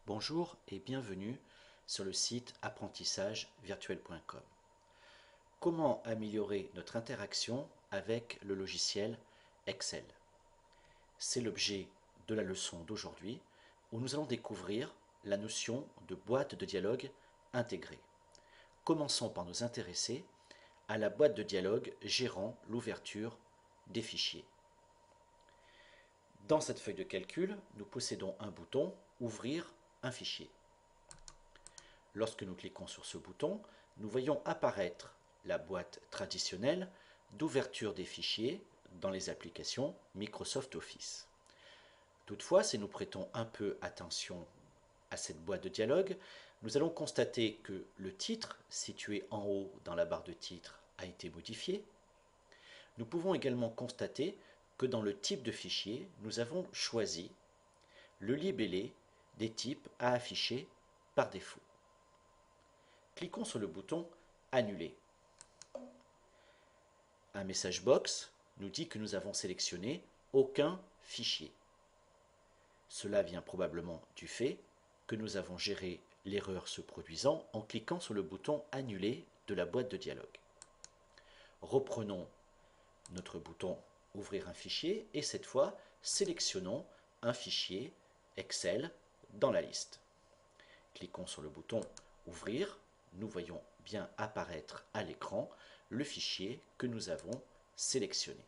Bonjour et bienvenue sur le site apprentissagevirtuel.com. Comment améliorer notre interaction avec le logiciel Excel? C'est l'objet de la leçon d'aujourd'hui où nous allons découvrir la notion de boîte de dialogue intégrée. Commençons par nous intéresser à la boîte de dialogue gérant l'ouverture des fichiers. Dans cette feuille de calcul, nous possédons un bouton « Ouvrir un fichier ». Lorsque nous cliquons sur ce bouton, nous voyons apparaître la boîte traditionnelle d'ouverture des fichiers dans les applications Microsoft Office. Toutefois, si nous prêtons un peu attention à cette boîte de dialogue, nous allons constater que le titre, situé en haut dans la barre de titre, a été modifié. Nous pouvons également constater que dans le type de fichier, nous avons choisi le libellé des types à afficher par défaut. Cliquons sur le bouton « Annuler ». Un message box nous dit que nous avons sélectionné « Aucun fichier ». Cela vient probablement du fait que nous avons géré l'erreur se produisant en cliquant sur le bouton « Annuler » de la boîte de dialogue. Reprenons notre bouton « Ouvrir un fichier » et cette fois, sélectionnons un fichier Excel dans la liste. Cliquons sur le bouton « Ouvrir ». Nous voyons bien apparaître à l'écran le fichier que nous avons sélectionné.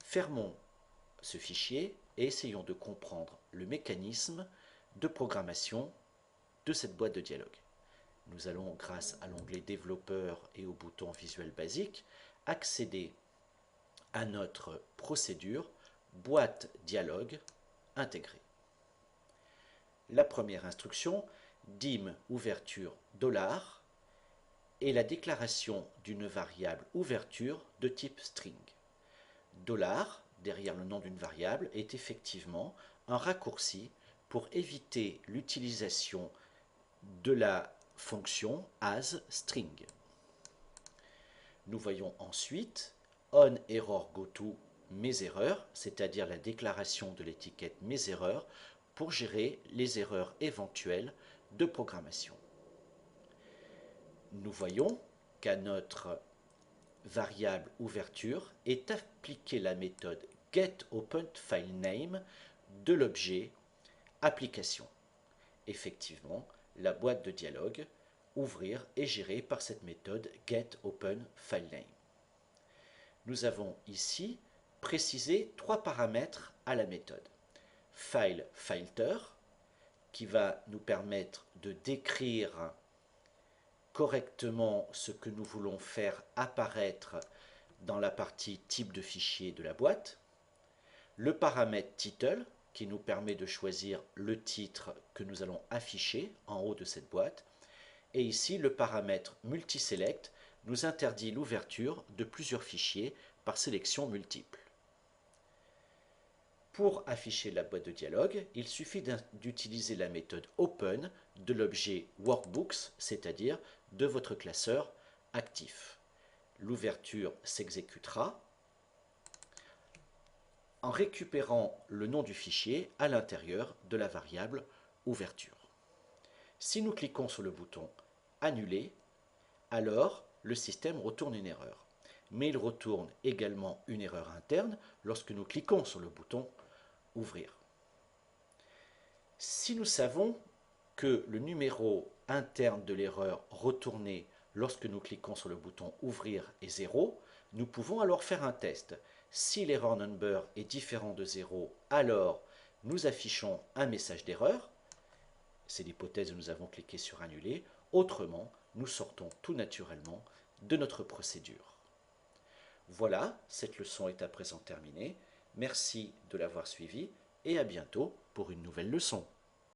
Fermons ce fichier et essayons de comprendre le mécanisme de programmation de cette boîte de dialogue. Nous allons, grâce à l'onglet Développeur et au bouton Visuel basique, accéder à notre procédure boîte dialogue intégrée. La première instruction, dim ouverture $, est la déclaration d'une variable ouverture de type string. $, derrière le nom d'une variable, est effectivement un raccourci pour éviter l'utilisation de la fonction asString. Nous voyons ensuite onErrorGoTo mes erreurs, c'est-à-dire la déclaration de l'étiquette mes erreurs pour gérer les erreurs éventuelles de programmation. Nous voyons qu'à notre variable ouverture est appliquée la méthode getOpenFileName de l'objet application. Effectivement, la boîte de dialogue ouvrir est gérée par cette méthode getOpenFileName. Nous avons ici précisé trois paramètres à la méthode. FileFilter, qui va nous permettre de décrire correctement ce que nous voulons faire apparaître dans la partie type de fichier de la boîte. Le paramètre title, qui nous permet de choisir le titre que nous allons afficher en haut de cette boîte. Et ici, le paramètre multiselect nous interdit l'ouverture de plusieurs fichiers par sélection multiple. Pour afficher la boîte de dialogue, il suffit d'utiliser la méthode open de l'objet workbooks, c'est-à-dire de votre classeur actif. L'ouverture s'exécutera en récupérant le nom du fichier à l'intérieur de la variable ouverture. Si nous cliquons sur le bouton Annuler, alors le système retourne une erreur. Mais il retourne également une erreur interne lorsque nous cliquons sur le bouton Ouvrir. Si nous savons que le numéro interne de l'erreur retournée lorsque nous cliquons sur le bouton Ouvrir est 0, nous pouvons alors faire un test. Si l'error number est différent de 0, alors nous affichons un message d'erreur. C'est l'hypothèse où nous avons cliqué sur Annuler. Autrement, nous sortons tout naturellement de notre procédure. Voilà, cette leçon est à présent terminée. Merci de l'avoir suivie et à bientôt pour une nouvelle leçon.